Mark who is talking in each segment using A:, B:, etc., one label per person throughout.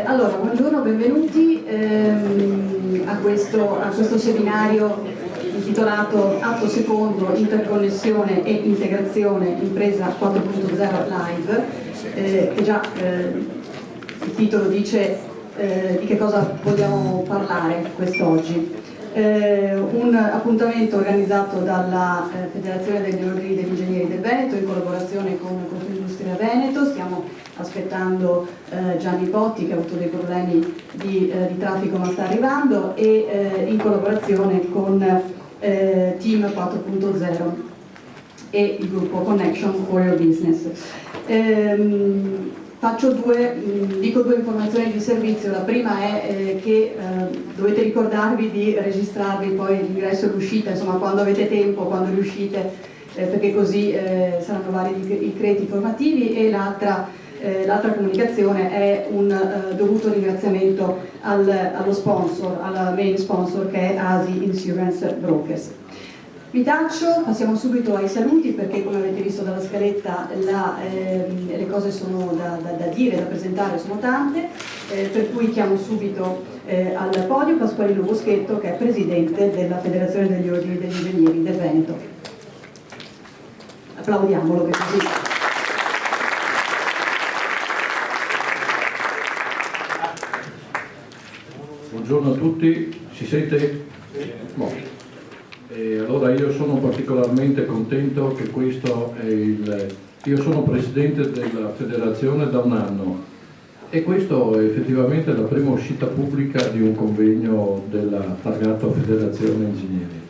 A: Allora, buongiorno, benvenuti a questo seminario intitolato Atto Secondo, Interconnessione e Integrazione Impresa 4.0 Live, che già il titolo dice di che cosa vogliamo parlare quest'oggi. Un appuntamento organizzato dalla Federazione degli Ordini degli Ingegneri del Veneto in collaborazione con Confindustria Veneto. Stiamo aspettando Gianni Botti, che ha avuto dei problemi di traffico ma sta arrivando, e in collaborazione con Team 4.0 e il gruppo Connection for Your Business. Dico due informazioni di servizio. La prima è che dovete ricordarvi di registrarvi poi l'ingresso e l'uscita, insomma quando avete tempo, quando riuscite, perché così saranno vari i crediti formativi. E l'altra comunicazione è un dovuto ringraziamento allo sponsor, alla main sponsor, che è ASI Insurance Brokers. Vi taccio, passiamo subito ai saluti, perché come avete visto dalla scaletta le cose sono da dire, da presentare sono tante, per cui chiamo subito al podio Pasqualino Boschetto, che è Presidente della Federazione degli Ordini degli Ingegneri del Veneto. Applaudiamolo, che così.
B: Buongiorno a tutti, si sente? Boh. Allora io sono particolarmente contento che questo è io sono Presidente della Federazione da un anno e questo è effettivamente la prima uscita pubblica di un convegno della targata Federazione Ingegneri.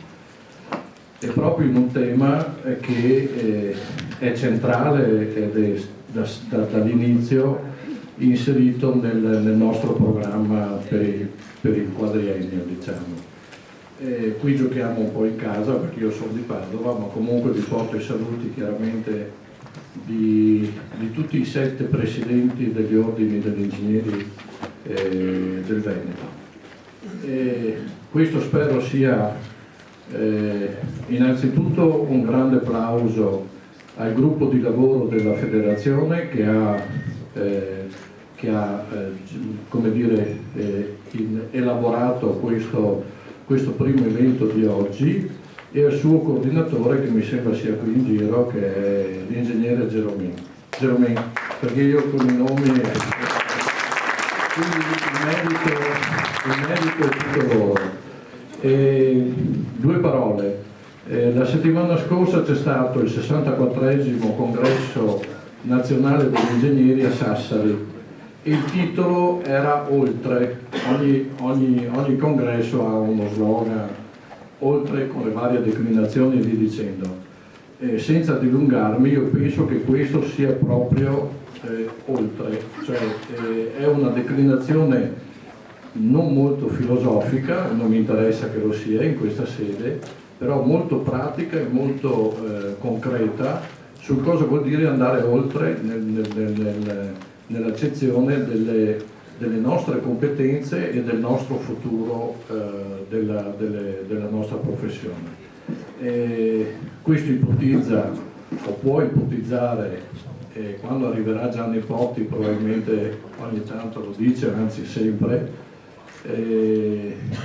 B: E proprio in un tema che è centrale ed è dall'inizio inserito nel nostro programma per il quadriennio, diciamo. Qui giochiamo un po' in casa perché io sono di Padova, ma comunque vi porto i saluti chiaramente di tutti i 7 presidenti degli ordini degli ingegneri del Veneto. Questo spero sia innanzitutto un grande applauso al gruppo di lavoro della federazione che ha come dire, elaborato questo primo evento di oggi, e al suo coordinatore, che mi sembra sia qui in giro, che è l'ingegnere Geromin, perché io con i nomi quindi il merito è tutto loro. Due parole. La settimana scorsa c'è stato il 64esimo congresso nazionale degli ingegneri a Sassari. Il titolo era Oltre. Ogni congresso ha uno slogan, oltre, con le varie declinazioni e via dicendo. Senza dilungarmi, io penso che questo sia proprio oltre, cioè è una declinazione non molto filosofica, non mi interessa che lo sia in questa sede, però molto pratica e molto concreta su cosa vuol dire andare oltre nell'accezione delle nostre competenze e del nostro futuro, della nostra professione. Questo ipotizza o può ipotizzare, quando arriverà Gianni Botti probabilmente ogni tanto lo dice, anzi sempre,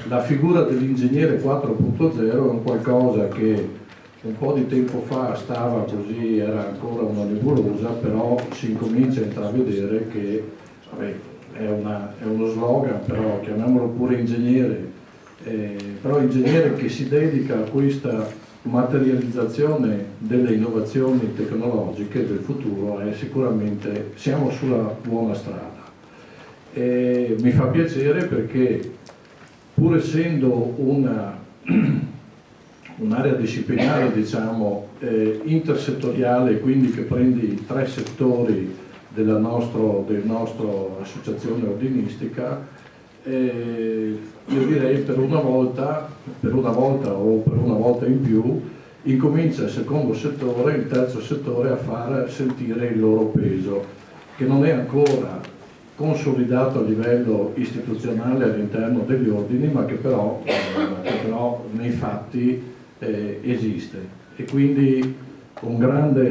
B: la figura dell'ingegnere 4.0 è un qualcosa che un po' di tempo fa stava così, era ancora una nebulosa, però si incomincia a intravedere che è uno slogan, però chiamiamolo pure ingegnere, però ingegnere che si dedica a questa materializzazione delle innovazioni tecnologiche del futuro, sicuramente siamo sulla buona strada. Mi fa piacere perché, pur essendo un'area disciplinare, diciamo, intersettoriale, quindi che prende i 3 settori del nostro associazione ordinistica, io direi per una volta o per una volta in più incomincia il secondo settore, il terzo settore a far sentire il loro peso, che non è ancora consolidato a livello istituzionale all'interno degli ordini, ma che però nei fatti esiste. E quindi un grande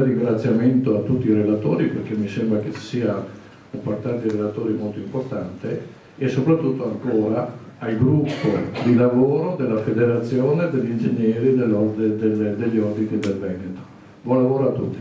B: ringraziamento a tutti i relatori, perché mi sembra che sia un partner di relatori molto importante, e soprattutto ancora al gruppo di lavoro della Federazione degli Ingegneri degli Ordini del Veneto. Buon lavoro a tutti.